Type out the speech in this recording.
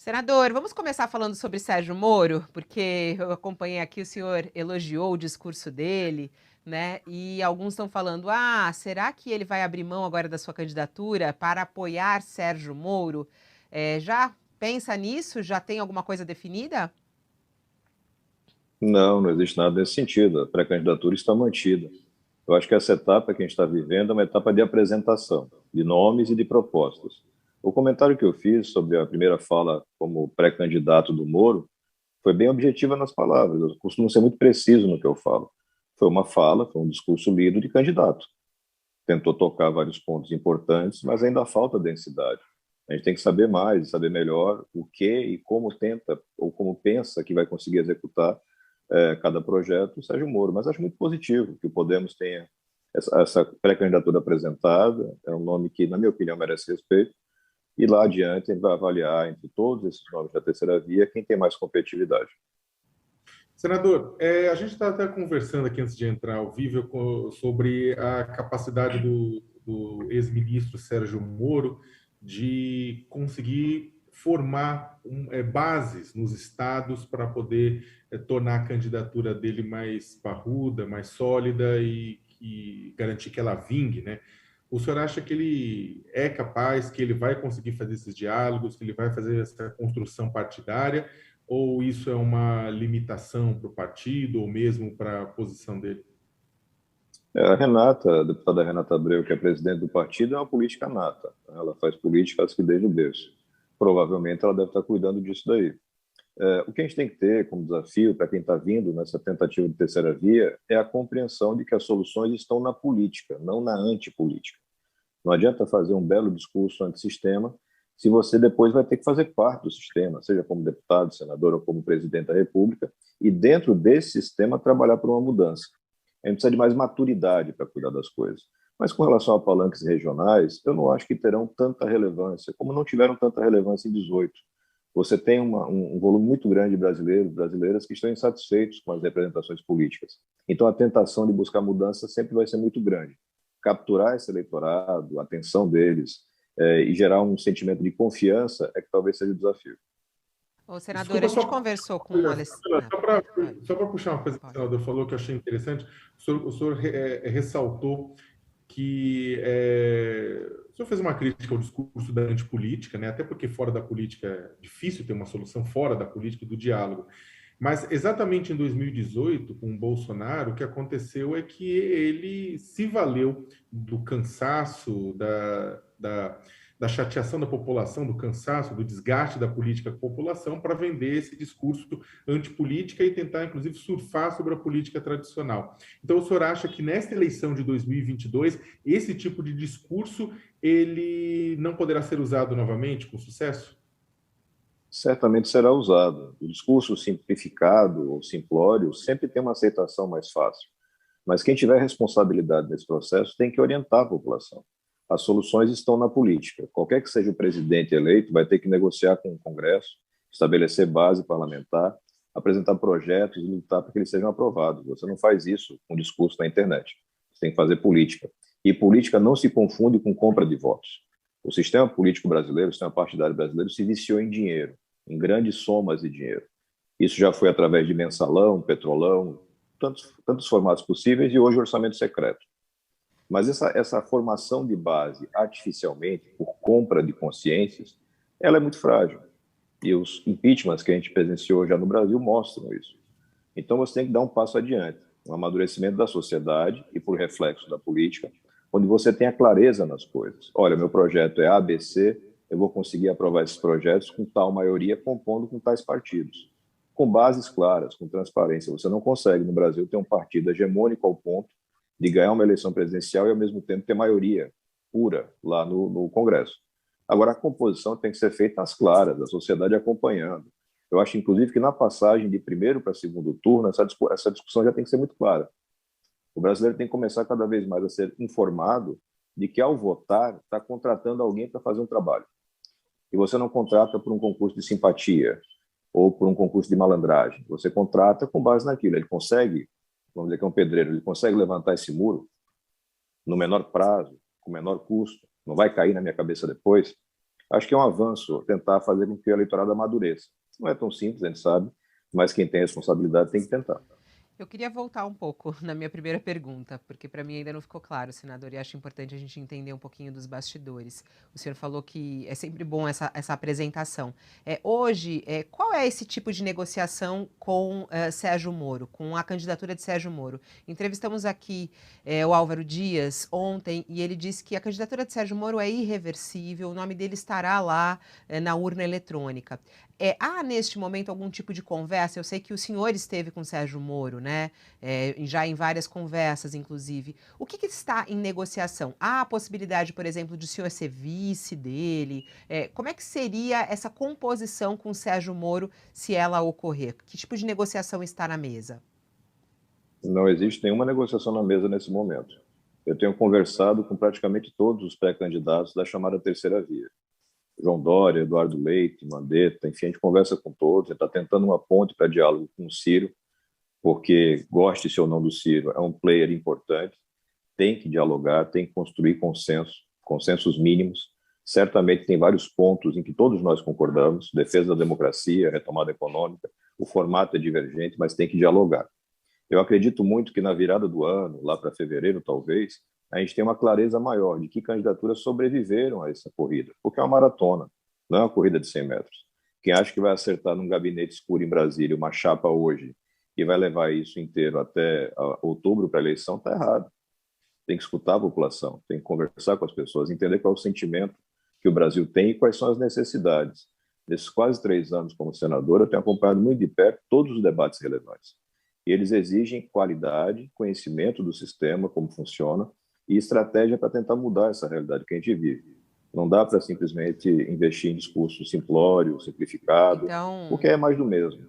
Senador, vamos começar falando sobre Sérgio Moro, porque eu acompanhei aqui, o senhor elogiou o discurso dele, né? E alguns estão falando: ah, será que ele vai abrir mão agora da sua candidatura para apoiar Sérgio Moro? Já pensa nisso? Já tem alguma coisa definida? Não, não existe nada nesse sentido. A pré-candidatura está mantida. Eu acho que essa etapa que a gente está vivendo é uma etapa de apresentação, de nomes e de propostas. O comentário que eu fiz sobre a primeira fala como pré-candidato do Moro foi bem objetiva nas palavras. Eu costumo ser muito preciso no que eu falo. Foi uma fala, foi um discurso lido de candidato. Tentou tocar vários pontos importantes, mas ainda falta densidade. A gente tem que saber mais, saber melhor o que e como tenta ou como pensa que vai conseguir executar cada projeto o Sérgio Moro. Mas acho muito positivo que o Podemos tenha essa pré-candidatura apresentada. É um nome que, na minha opinião, merece respeito. E lá adiante, a gente vai avaliar entre todos esses nomes da terceira via quem tem mais competitividade. Senador, a gente está até conversando aqui antes de entrar ao vivo sobre a capacidade do ex-ministro Sérgio Moro de conseguir formar bases nos estados para poder tornar a candidatura dele mais parruda, mais sólida e garantir que ela vingue, né? O senhor acha que ele é capaz, que ele vai conseguir fazer esses diálogos, que ele vai fazer essa construção partidária? Ou isso é uma limitação para o partido ou mesmo para a posição dele? A Renata, a deputada Renata Abreu, que é presidente do partido, é uma política nata. Ela faz política, acho que desde o berço. Provavelmente ela deve estar cuidando disso daí. O que a gente tem que ter como desafio para quem está vindo nessa tentativa de terceira via é a compreensão de que as soluções estão na política, não na antipolítica. Não adianta fazer um belo discurso antissistema se você depois vai ter que fazer parte do sistema, seja como deputado, senador ou como presidente da República, e dentro desse sistema trabalhar por uma mudança. A gente precisa de mais maturidade para cuidar das coisas. Mas com relação a palanques regionais, eu não acho que terão tanta relevância, como não tiveram tanta relevância em 18. Você tem um volume muito grande de brasileiros, brasileiras que estão insatisfeitos com as representações políticas. Então a tentação de buscar mudança sempre vai ser muito grande. Capturar esse eleitorado, a atenção deles, e gerar um sentimento de confiança é que talvez seja o desafio. Ô, senador, a Desculpa, gente só conversou com o Alessandro. só para puxar uma coisa que o senador falou que eu achei interessante. O senhor ressaltou que o senhor fez uma crítica ao discurso da antipolítica, né? Até porque fora da política é difícil ter uma solução fora da política e do diálogo. Mas exatamente em 2018, com o Bolsonaro, o que aconteceu é que ele se valeu do cansaço, da chateação da população, do cansaço, do desgaste da política com a população para vender esse discurso antipolítica e tentar, inclusive, surfar sobre a política tradicional. Então, o senhor acha que nesta eleição de 2022, esse tipo de discurso ele não poderá ser usado novamente com sucesso? Certamente será usado. O discurso simplificado ou simplório sempre tem uma aceitação mais fácil. Mas quem tiver responsabilidade nesse processo tem que orientar a população. As soluções estão na política. Qualquer que seja o presidente eleito vai ter que negociar com o Congresso, estabelecer base parlamentar, apresentar projetos e lutar para que eles sejam aprovados. Você não faz isso com discurso na internet. Você tem que fazer política. E política não se confunde com compra de votos. O sistema político brasileiro, o sistema partidário brasileiro, se viciou em dinheiro, em grandes somas de dinheiro. Isso já foi através de mensalão, petrolão, tantos formatos possíveis e hoje orçamento secreto. Mas essa formação de base artificialmente, por compra de consciências, ela é muito frágil. E os impeachments que a gente presenciou já no Brasil mostram isso. Então você tem que dar um passo adiante, um amadurecimento da sociedade e por reflexo da política, onde você tenha clareza nas coisas. Olha, meu projeto é ABC, eu vou conseguir aprovar esses projetos com tal maioria, compondo com tais partidos. Com bases claras, com transparência. Você não consegue, no Brasil, ter um partido hegemônico ao ponto de ganhar uma eleição presidencial e, ao mesmo tempo, ter maioria pura lá no Congresso. Agora, a composição tem que ser feita às claras, a sociedade acompanhando. Eu acho, inclusive, que na passagem de primeiro para segundo turno, essa discussão já tem que ser muito clara. O brasileiro tem que começar cada vez mais a ser informado de que, ao votar, está contratando alguém para fazer um trabalho. E você não contrata por um concurso de simpatia ou por um concurso de malandragem. Você contrata com base naquilo. Ele consegue, vamos dizer que é um pedreiro, ele consegue levantar esse muro no menor prazo, com menor custo, não vai cair na minha cabeça depois. Acho que é um avanço tentar fazer com que o eleitorado amadureça. Não é tão simples, a gente sabe, mas quem tem responsabilidade tem que tentar. Eu queria voltar um pouco na minha primeira pergunta, porque para mim ainda não ficou claro, senador, e acho importante a gente entender um pouquinho dos bastidores. O senhor falou que é sempre bom essa apresentação. Hoje, qual é esse tipo de negociação com Sérgio Moro, com a candidatura de Sérgio Moro? Entrevistamos aqui o Álvaro Dias ontem e ele disse que a candidatura de Sérgio Moro é irreversível, o nome dele estará lá na urna eletrônica. Há neste momento algum tipo de conversa? Eu sei que o senhor esteve com Sérgio Moro, né? Já em várias conversas, inclusive. O que está em negociação? Há a possibilidade, por exemplo, de o senhor ser vice dele? Como é que seria essa composição com Sérgio Moro se ela ocorrer? Que tipo de negociação está na mesa? Não existe nenhuma negociação na mesa nesse momento. Eu tenho conversado com praticamente todos os pré-candidatos da chamada terceira via. João Dória, Eduardo Leite, Mandetta, enfim, a gente conversa com todos, a gente está tentando uma ponte para diálogo com o Ciro, porque, goste-se ou não do Ciro, é um player importante, tem que dialogar, tem que construir consensos mínimos. Certamente tem vários pontos em que todos nós concordamos, defesa da democracia, retomada econômica, o formato é divergente, mas tem que dialogar. Eu acredito muito que na virada do ano, lá para fevereiro talvez, a gente tem uma clareza maior de que candidaturas sobreviveram a essa corrida, porque é uma maratona, não é uma corrida de 100 metros. Quem acha que vai acertar num gabinete escuro em Brasília uma chapa hoje e vai levar isso inteiro até outubro para a eleição, está errado. Tem que escutar a população, tem que conversar com as pessoas, entender qual é o sentimento que o Brasil tem e quais são as necessidades. Nesses quase 3 anos como senador, eu tenho acompanhado muito de perto todos os debates relevantes. E eles exigem qualidade, conhecimento do sistema, como funciona, e estratégia para tentar mudar essa realidade que a gente vive. Não dá para simplesmente investir em discurso simplório, simplificado, Então, porque é mais do mesmo.